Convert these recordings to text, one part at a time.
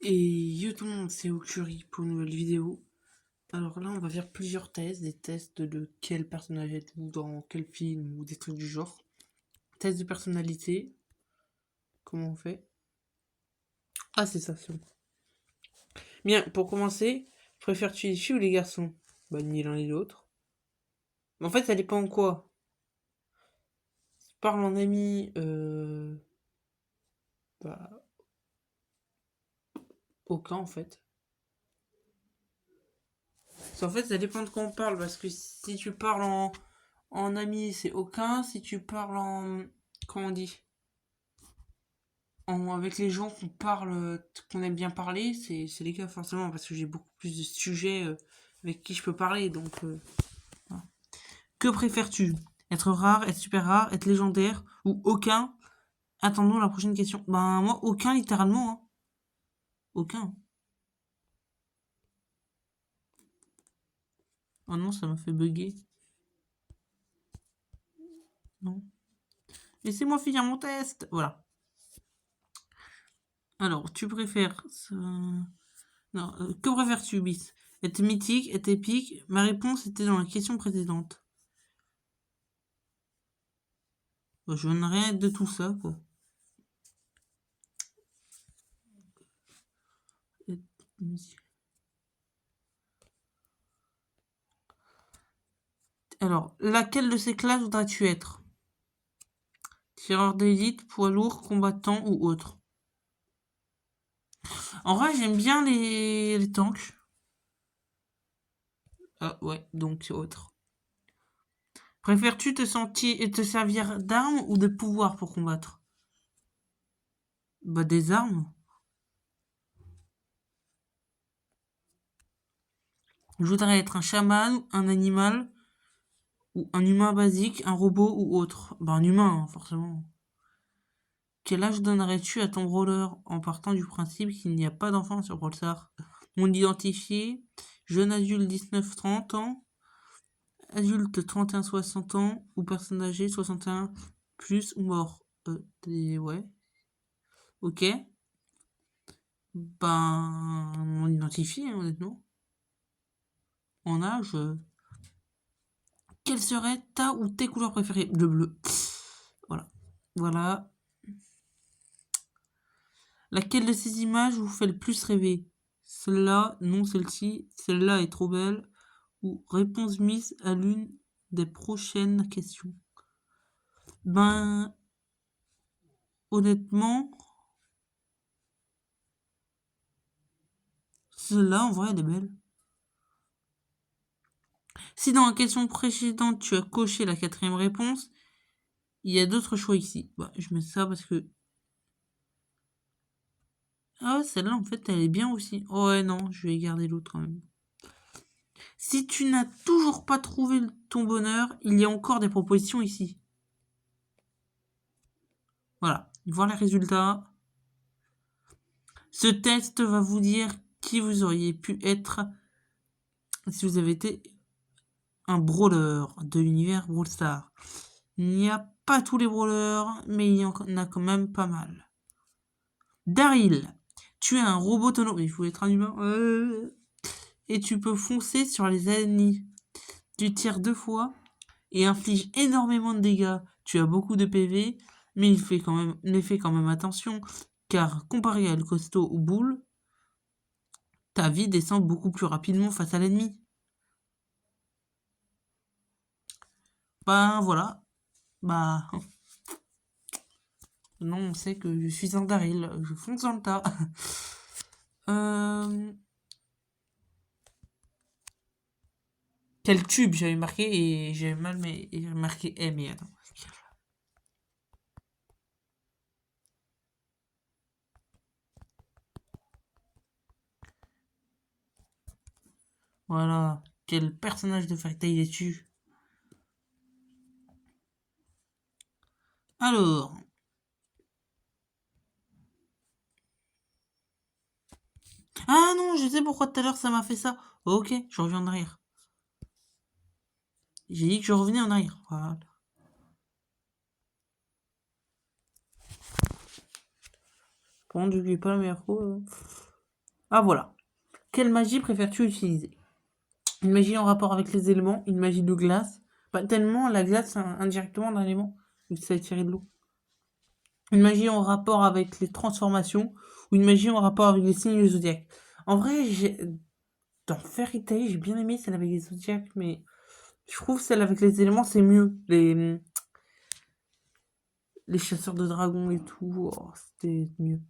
Et yo tout le monde, c'est Okuri pour une nouvelle vidéo. Alors là, on va faire plusieurs tests, des tests de quel personnage êtes-vous dans quel film ou des trucs du genre. Test de personnalité. Comment on fait? Ah, c'est ça, c'est bon. Bien, pour commencer, préfères-tu les filles ou les garçons? Bah, ni l'un ni l'autre. Mais en fait, ça dépend en quoi. Si tu parles en ami, bah, aucun en fait. En fait, ça dépend de quoi on parle, parce que si tu parles en ami, c'est aucun. Si tu parles en. Comment on dit? Avec les gens qu'on parle, qu'on aime bien parler, c'est les gars forcément, parce que j'ai beaucoup plus de sujets avec qui je peux parler, donc voilà. Que préfères-tu? Être rare, être super rare, être légendaire ou aucun? Attendons la prochaine question. Ben moi aucun littéralement, hein. Aucun. Oh non, ça m'a fait bugger. Non. Laissez-moi finir mon test. Voilà. Alors, tu préfères non, que préfères-tu, bis? Être mythique, être épique? Ma réponse était dans la question précédente. Je veux rien être de tout ça, quoi. Alors, laquelle de ces classes voudrais-tu être? Tireur d'élite, poids lourd, combattant ou autre? En vrai, j'aime bien les tanks. Ah ouais, donc autre. Préfères-tu te sentir et te servir d'armes ou de pouvoir pour combattre? Bah des armes. Je voudrais être un chaman, un animal, ou un humain basique, un robot ou autre. Bah un humain, hein, forcément. Quel âge donnerais-tu à ton brawler en partant du principe qu'il n'y a pas d'enfant sur Brawl Stars? Monde identifié, jeune adulte 19-30 ans, adulte 31-60 ans ou personne âgée 61 plus ou mort. Ouais, ok. Ben, on identifie, hein, honnêtement. En âge, quelle serait ta ou tes couleurs préférées? Le bleu. Voilà. Voilà. Laquelle de ces images vous fait le plus rêver? Celle-là, non celle-ci, celle-là est trop belle. Ou réponse mise à l'une des prochaines questions. Ben, honnêtement, celle-là, en vrai, elle est belle. Si dans la question précédente, tu as coché la quatrième réponse, il y a d'autres choix ici. Bah, je mets ça parce que... Ah, celle-là, en fait, elle est bien aussi. Oh ouais, non, je vais garder l'autre quand même. Si tu n'as toujours pas trouvé ton bonheur, il y a encore des propositions ici. Voilà, voir les résultats. Ce test va vous dire qui vous auriez pu être si vous avez été un brawler de l'univers Brawl Stars. Il n'y a pas tous les brawlers, mais il y en a quand même pas mal. Daryl, tu es un robot autonome. Il faut être un humain. Et tu peux foncer sur les ennemis. Tu tires 2 fois et inflige énormément de dégâts. Tu as beaucoup de PV, mais il fait quand même attention, car comparé à le costaud ou boule, ta vie descend beaucoup plus rapidement face à l'ennemi. Ben voilà. Bah non, on sait que je suis un Daryl. Je fonce dans le tas. Quel tube j'avais marqué et j'avais mal mais j'ai marqué mais attends. Voilà. Quel personnage de Fairy Tail es-tu? Alors. Ah non, je sais pourquoi tout à l'heure ça m'a fait ça. Ok, je reviens en arrière. J'ai dit que je revenais en arrière. Voilà. Par contre, j'oublie pas la meilleure fois. Ah voilà. Quelle magie préfères-tu utiliser? Une magie en rapport avec les éléments, une magie de glace. Pas tellement la glace, c'est indirectement un élément, vu que ça a tiré de l'eau. Une magie en rapport avec les transformations, ou une magie en rapport avec les signes du zodiaque. En vrai, dans Fairy Tail, j'ai bien aimé celle avec les zodiaques, mais je trouve celle avec les éléments, c'est mieux. Les chasseurs de dragons et tout, oh, c'était mieux.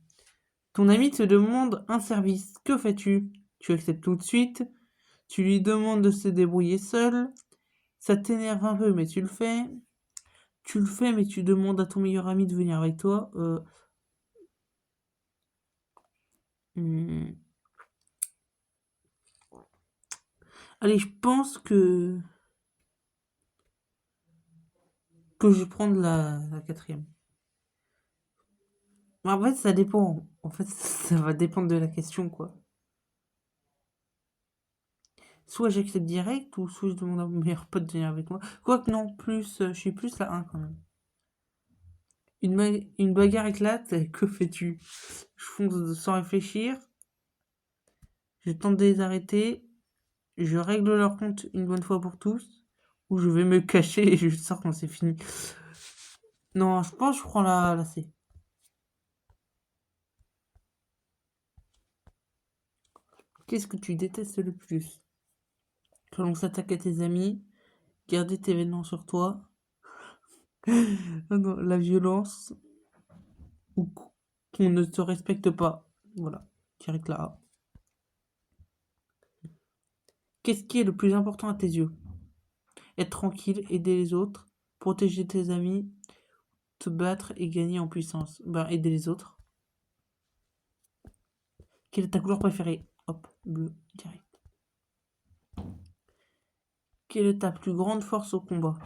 Ton ami te demande un service. Que fais-tu? Tu acceptes tout de suite. Tu lui demandes de se débrouiller seul. Ça t'énerve un peu, mais tu le fais. Tu le fais, mais tu demandes à ton meilleur ami de venir avec toi. Hmm. Allez, je pense que je vais prendre la quatrième. En fait, ça dépend. En fait, ça va dépendre de la question, quoi. Soit j'accepte direct, ou soit je demande à mon meilleur pote de venir avec moi. Quoique non, plus, je suis plus la un quand même. Une bagarre éclate, que fais-tu? Je fonce sans réfléchir, je tente de les arrêter, je règle leur compte une bonne fois pour tous, ou je vais me cacher et je sors quand c'est fini. Non, je pense que je prends la C. Qu'est-ce que tu détestes le plus? Que l'on s'attaque à tes amis, garder tes vêtements sur toi, ah non, la violence, ou qu'on ne te respecte pas. Voilà, direct là A. Qu'est-ce qui est le plus important à tes yeux? Être tranquille, aider les autres, protéger tes amis, te battre et gagner en puissance. Ben, aider les autres. Quelle est ta couleur préférée? Hop, bleu, direct. Quelle est ta plus grande force au combat?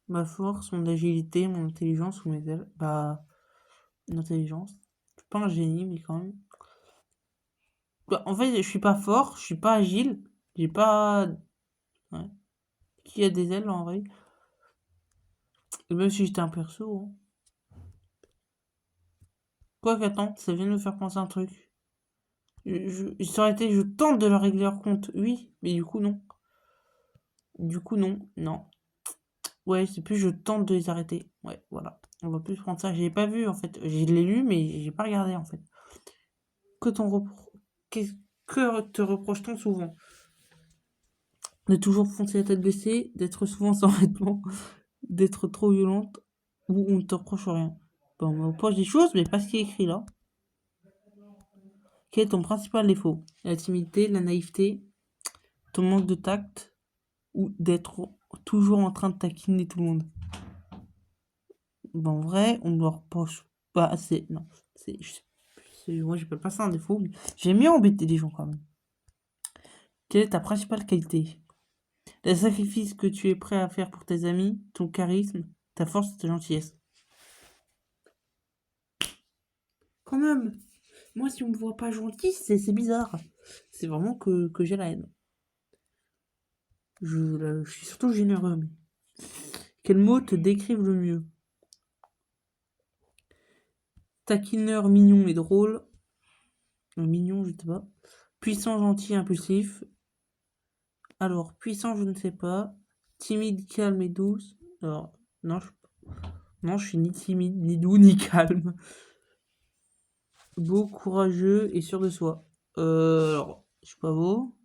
Ma force, mon agilité, mon intelligence ou mes ailes? Bah, mon intelligence. Je suis pas un génie, mais quand même. Bah, en fait, je suis pas fort, je suis pas agile, j'ai pas. Ouais. Qui a des ailes en vrai? Et même si j'étais un perso, hein. Quoi qu'attends, ça vient de me faire penser à un truc. Ça aurait été, je tente de leur régler leur compte, oui, mais du coup, non. Du coup, non, non. Ouais, c'est plus je tente de les arrêter. Ouais, voilà. On va plus prendre ça. J'ai pas vu en fait. Je l'ai lu, mais j'ai pas regardé en fait. Que ton repro... qu'est-ce- Que te reproche-t-on souvent? De toujours foncer la tête baissée, d'être souvent sans vêtements, d'être trop violente, ou on ne te reproche rien. Bon, on me reproche des choses, mais pas ce qui est écrit là. Quel est ton principal défaut? La timidité, la naïveté, ton manque de tact, ou d'être toujours en train de taquiner tout le monde? En vrai, on me le reproche pas assez. Non, moi, j'appelle pas ça un défaut, mais j'aime bien embêter les gens quand même. Quelle est ta principale qualité? Le sacrifice que tu es prêt à faire pour tes amis, ton charisme, ta force, ta gentillesse. Quand même, moi, si on me voit pas gentil, c'est bizarre. C'est vraiment que j'ai la haine. Je suis surtout généreux. Mais... Quels mots te décrivent le mieux? Taquineur, mignon et drôle. Mignon, je sais pas. Puissant, gentil, impulsif. Alors, puissant, je ne sais pas. Timide, calme et douce. Alors, non, non, je suis ni timide, ni doux, ni calme. Beau, courageux et sûr de soi. Alors, je suis pas beau.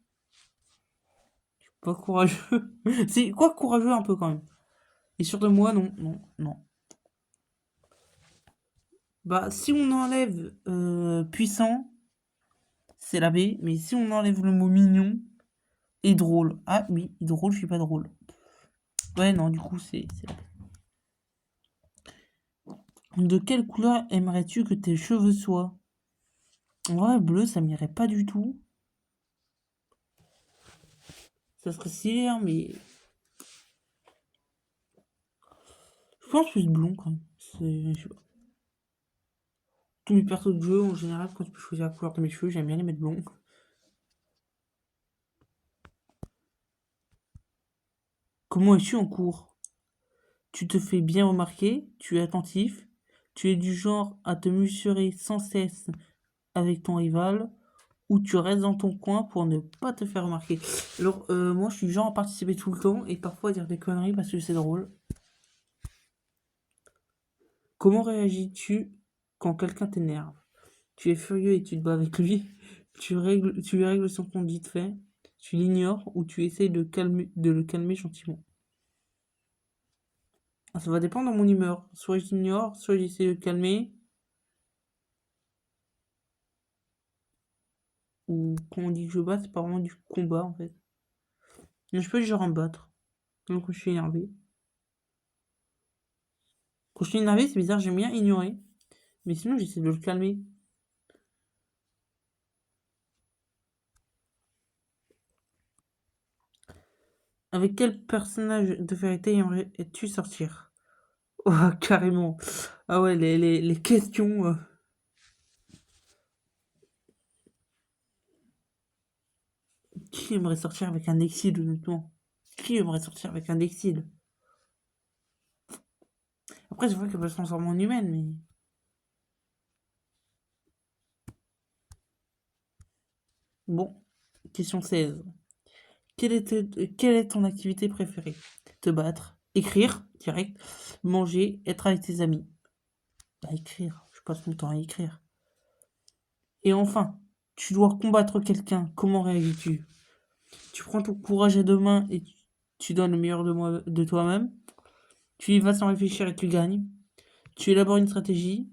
Je suis pas courageux. C'est quoi courageux un peu quand même. Et sûr de moi, non, non, non. Bah, si on enlève puissant, c'est la B. Mais si on enlève le mot mignon et drôle. Ah oui, drôle, je suis pas drôle. Ouais, non, du coup, c'est la B. De quelle couleur aimerais-tu que tes cheveux soient? En vrai, bleu, ça m'irait pas du tout. Ça serait stylé, hein, mais je pense plus blond quand même. Je sais pas. Tous mes persos de jeu, en général, quand je peux choisir la couleur de mes cheveux, j'aime bien les mettre blonds. Comment es-tu en cours? Tu te fais bien remarquer, tu es attentif, tu es du genre à te mesurer sans cesse avec ton rival, ou tu restes dans ton coin pour ne pas te faire remarquer. Alors, moi, je suis du genre à participer tout le temps et parfois à dire des conneries parce que c'est drôle. Comment réagis-tu quand quelqu'un t'énerve? Tu es furieux et tu te bats avec lui. Tu lui règles son compte vite fait. Tu l'ignores ou tu essayes de le calmer gentiment. Ah, ça va dépendre de mon humeur. Soit je l'ignore, soit j'essaie de le calmer. Ou quand on dit que je bats, c'est pas vraiment du combat en fait. Mais je peux genre en battre. Donc quand je suis énervé. Quand je suis énervé, c'est bizarre, j'aime bien ignorer. Mais sinon, j'essaie de le calmer. Avec quel personnage de vérité aimerais-tu sortir? Oh, carrément. Ah ouais, les questions. Qui aimerait sortir avec un exil, honnêtement? Qui aimerait sortir avec un exil? Après, c'est vrai qu'elle peut se transformer en humaine, mais. Bon. Question 16. Quelle est ton activité préférée? Te battre, écrire, direct, manger, être avec tes amis. Bah, écrire. Je passe mon temps à écrire. Et enfin, tu dois combattre quelqu'un. Comment réagis-tu? Tu prends ton courage à deux mains et tu donnes le meilleur de toi-même. Tu y vas sans réfléchir et tu gagnes. Tu élabores une stratégie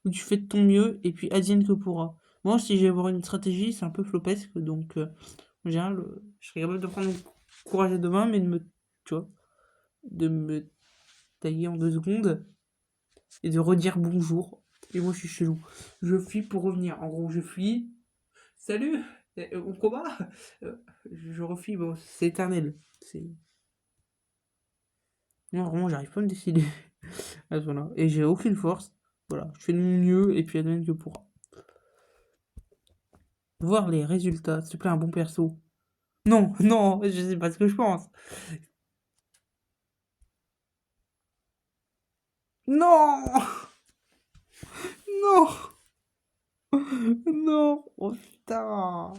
ou tu fais de ton mieux et puis advienne que pourra. Moi, si j'élabore une stratégie, c'est un peu flopesque, donc en général, je serais capable de prendre mon courage à deux mains, mais tu vois, de me tailler en 2 secondes et de redire bonjour. Et moi, je suis chelou. Je fuis pour revenir. En gros, je fuis. Salut, on combat. Euh, je refuis. Bon, c'est éternel. C'est non, vraiment, j'arrive pas à me décider. Ah, voilà. Et j'ai aucune force. Voilà, je fais de mon mieux et puis advienne que pourra. Voir les résultats, s'il te plaît, un bon perso. Non, non, je sais pas ce que je pense. Non, non, non, oh putain,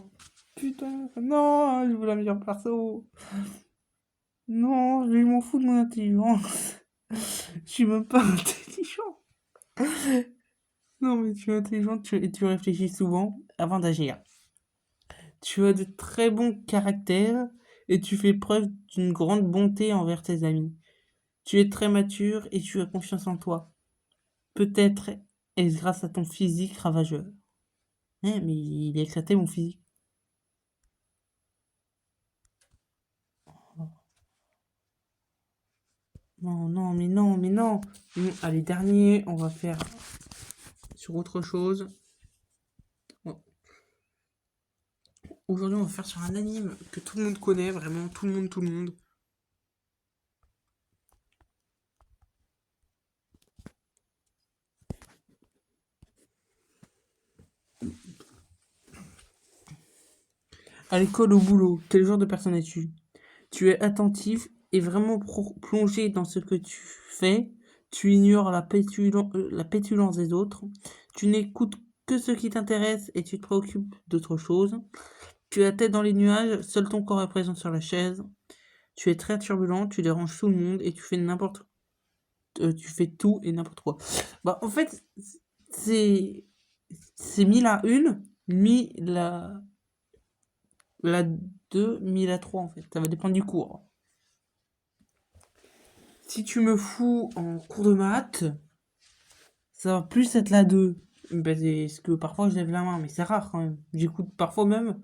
putain, non, je veux la meilleure perso. Non, je m'en fous de mon intelligence. Je suis même pas intelligent. Non, mais tu es intelligent et tu réfléchis souvent avant d'agir. Tu as de très bons caractères et tu fais preuve d'une grande bonté envers tes amis. Tu es très mature et tu as confiance en toi. Peut-être est-ce grâce à ton physique ravageur. Mais il est éclaté mon physique. Non, non, mais non, mais non. Allez, dernier, on va faire sur autre chose. Bon. Aujourd'hui, on va faire sur un anime que tout le monde connaît, vraiment, tout le monde, tout le monde. À l'école, au boulot, quel genre de personne es-tu? Tu es attentif et vraiment plongé dans ce que tu fais. Tu ignores la pétulance des autres. Tu n'écoutes que ce qui t'intéresse et tu te préoccupes d'autre chose. Tu as la tête dans les nuages, seul ton corps est présent sur la chaise. Tu es très turbulent, tu déranges tout le monde et tu fais tout et n'importe quoi. Bah, en fait, c'est c'est 1000 à 1, 1000 à la 2, 1000 à 3 en fait. Ça va dépendre du cours. Si tu me fous en cours de maths, ça va plus être la 2. Parce que parfois je lève la main, mais c'est rare quand même. J'écoute parfois même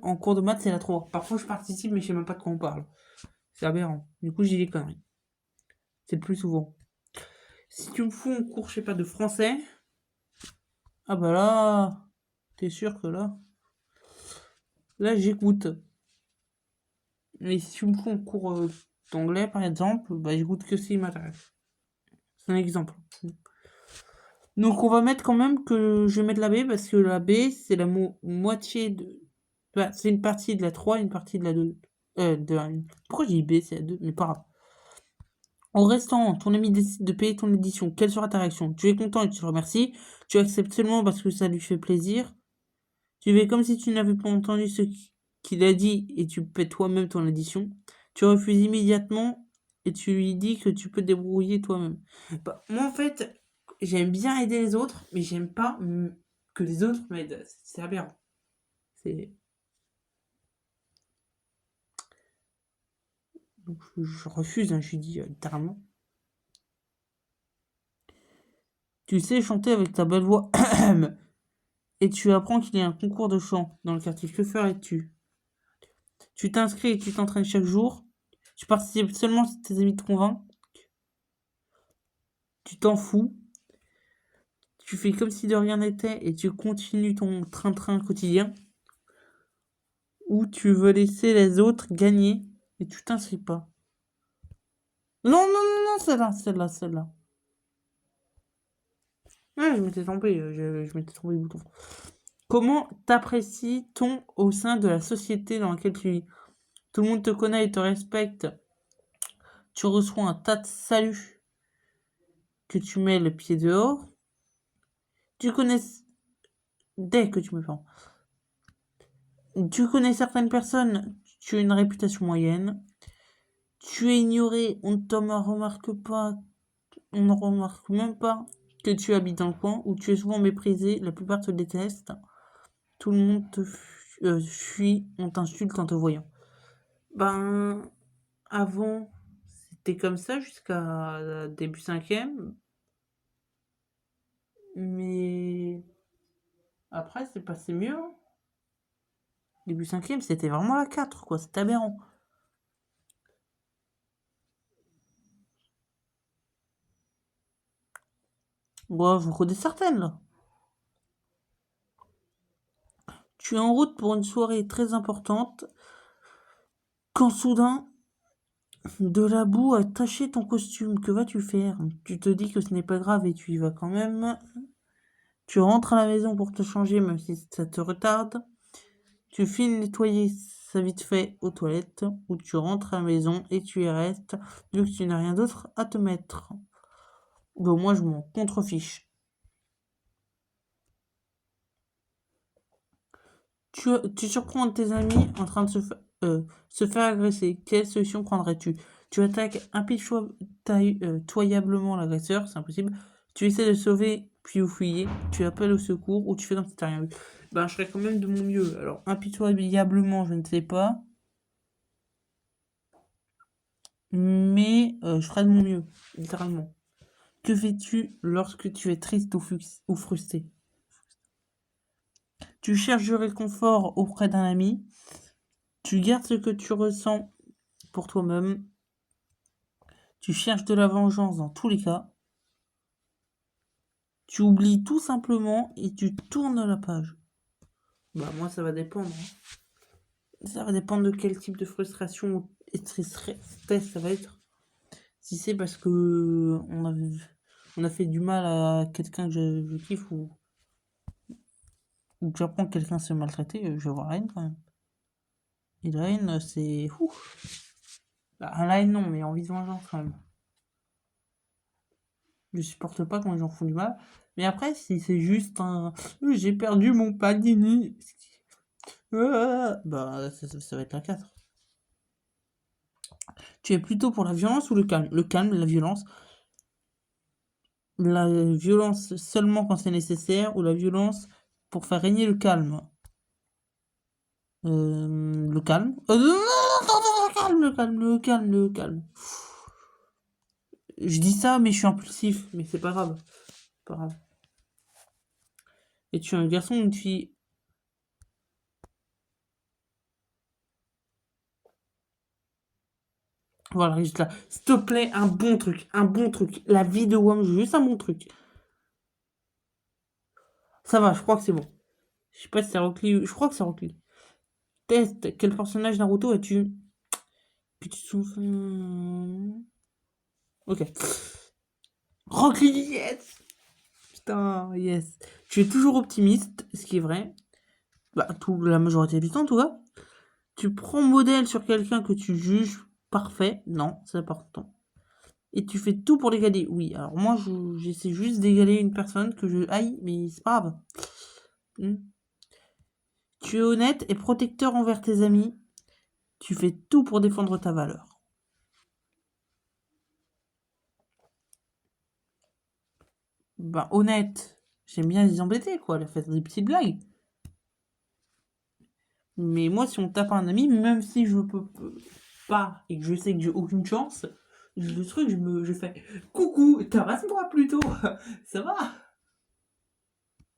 en cours de maths c'est la 3. Parfois je participe mais je sais même pas de quoi on parle. C'est aberrant. Du coup, j'ai des conneries. C'est le plus souvent. Si tu me fous en cours, je sais pas, de français, ah bah là, t'es sûr que là j'écoute. Mais si tu me fous en cours d'anglais, par exemple, bah j'écoute que s'il m'intéresse. C'est un exemple. Donc on va mettre quand même que je vais mettre la B parce que la B c'est la moitié de. Bah, c'est une partie de la 3 et une partie de la 2. Pourquoi j'ai dit B, c'est la 2? Mais pas grave. En restant, ton ami décide de payer ton édition. Quelle sera ta réaction? Tu es content et tu le remercies. Tu acceptes seulement parce que ça lui fait plaisir. Tu fais comme si tu n'avais pas entendu ce qu'il a dit et tu fais toi-même ton addition. Tu refuses immédiatement et tu lui dis que tu peux te débrouiller toi-même. Bah, moi, en fait, j'aime bien aider les autres, mais j'aime pas que les autres m'aident. C'est aberrant. C'est... Donc, je refuse, hein, je lui dis littéralement. Tu sais chanter avec ta belle voix et tu apprends qu'il y a un concours de chant dans le quartier. Que ferais-tu? Tu t'inscris et tu t'entraînes chaque jour. Tu participes seulement si tes amis te convainquent. Tu t'en fous. Tu fais comme si de rien n'était et tu continues ton train-train quotidien. Ou tu veux laisser les autres gagner et tu t'inscris pas. Non, non, non, non, celle-là. Ouais, je m'étais trompé, je m'étais trompé le bouton. Comment t'apprécies-t-on au sein de la société dans laquelle tu vis? Tout le monde te connaît et te respecte. Tu reçois un tas de saluts que tu mets le pied dehors. Tu connais... Dès que tu me parles. Tu connais certaines personnes, tu as une réputation moyenne. Tu es ignoré, on ne te remarque pas, on ne remarque même pas que tu habites dans le coin, où tu es souvent méprisé, la plupart te détestent. Tout le monde te fuit, on t'insulte en te voyant. Ben, avant, c'était comme ça jusqu'à début 5e. Mais après, c'est passé mieux, hein. Début 5e, c'était vraiment la 4, quoi. C'était aberrant. Bon, je reconnais certaines, là. Tu es en route pour une soirée très importante, quand soudain, de la boue a taché ton costume. Que vas-tu faire? Tu te dis que ce n'est pas grave et tu y vas quand même. Tu rentres à la maison pour te changer, même si ça te retarde. Tu files nettoyer ça vite fait aux toilettes, ou tu rentres à la maison et tu y restes, vu que tu n'as rien d'autre à te mettre. Bon, moi, je m'en contrefiche. Tu surprends tes amis en train de se faire agresser. Quelle solution prendrais-tu? Tu attaques impitoyablement l'agresseur, c'est impossible. Tu essaies de sauver, puis vous fuyez. Tu appelles au secours ou tu fais comme si t'as rien vu. Ben, je ferai quand même de mon mieux. Alors, impitoyablement, je ne sais pas. Mais je ferai de mon mieux, littéralement. Que fais-tu lorsque tu es triste ou frustré? Tu cherches du réconfort auprès d'un ami. Tu gardes ce que tu ressens pour toi-même. Tu cherches de la vengeance dans tous les cas. Tu oublies tout simplement et tu tournes la page. Bah moi ça va dépendre, hein. Ça va dépendre de quel type de frustration et stress ça va être. Si c'est parce que on a fait du mal à quelqu'un que je kiffe ou que j'apprends que quelqu'un se maltraiter, je vais avoir la haine quand même. Et la haine, c'est... Bah, la haine non, mais envie de vengeance quand même. Je supporte pas quand les gens font du mal. Mais après, si c'est juste un... J'ai perdu mon panini. Bah, ça va être la 4. Tu es plutôt pour la violence ou le calme? Le calme, la violence. La violence seulement quand c'est nécessaire ou la violence pour faire régner le calme? Le calme. Non, non, non, le calme, le calme. Je dis ça, mais je suis impulsif. Mais c'est pas grave. Pas grave. Et tu es un garçon ou une fille? Voilà, juste là. S'il te plaît, un bon truc. Un bon truc. La vie de Wam, juste un bon truc. Ça va, je crois que c'est bon. Je sais pas si c'est Rock Lee. Je crois que c'est Rock Lee. Test. Quel personnage Naruto as-tu? Que tu souffles. Ok. Rock Lee, yes! Putain, yes. Tu es toujours optimiste, ce qui est vrai. Bah, la majorité du temps, en tout cas. Tu prends modèle sur quelqu'un que tu juges parfait. Non, c'est important. Et tu fais tout pour l'égaler. Oui, alors moi, j'essaie juste d'égaler une personne que je haïs, mais c'est pas grave. Hmm. Tu es honnête et protecteur envers tes amis. Tu fais tout pour défendre ta valeur. Bah, honnête, j'aime bien les embêter, quoi, leur faire des petites blagues. Mais moi, si on tape un ami, même si je peux pas et que je sais que j'ai aucune chance, le truc, je fais coucou, tabasse-moi plutôt, ça va?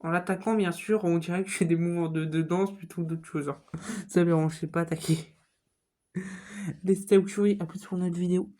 En l'attaquant, bien sûr, on dirait que je fais des mouvements de danse plutôt que d'autres choses, hein. Ça, mais on, je sais pas attaquer. Les Stay à plus pour notre vidéo.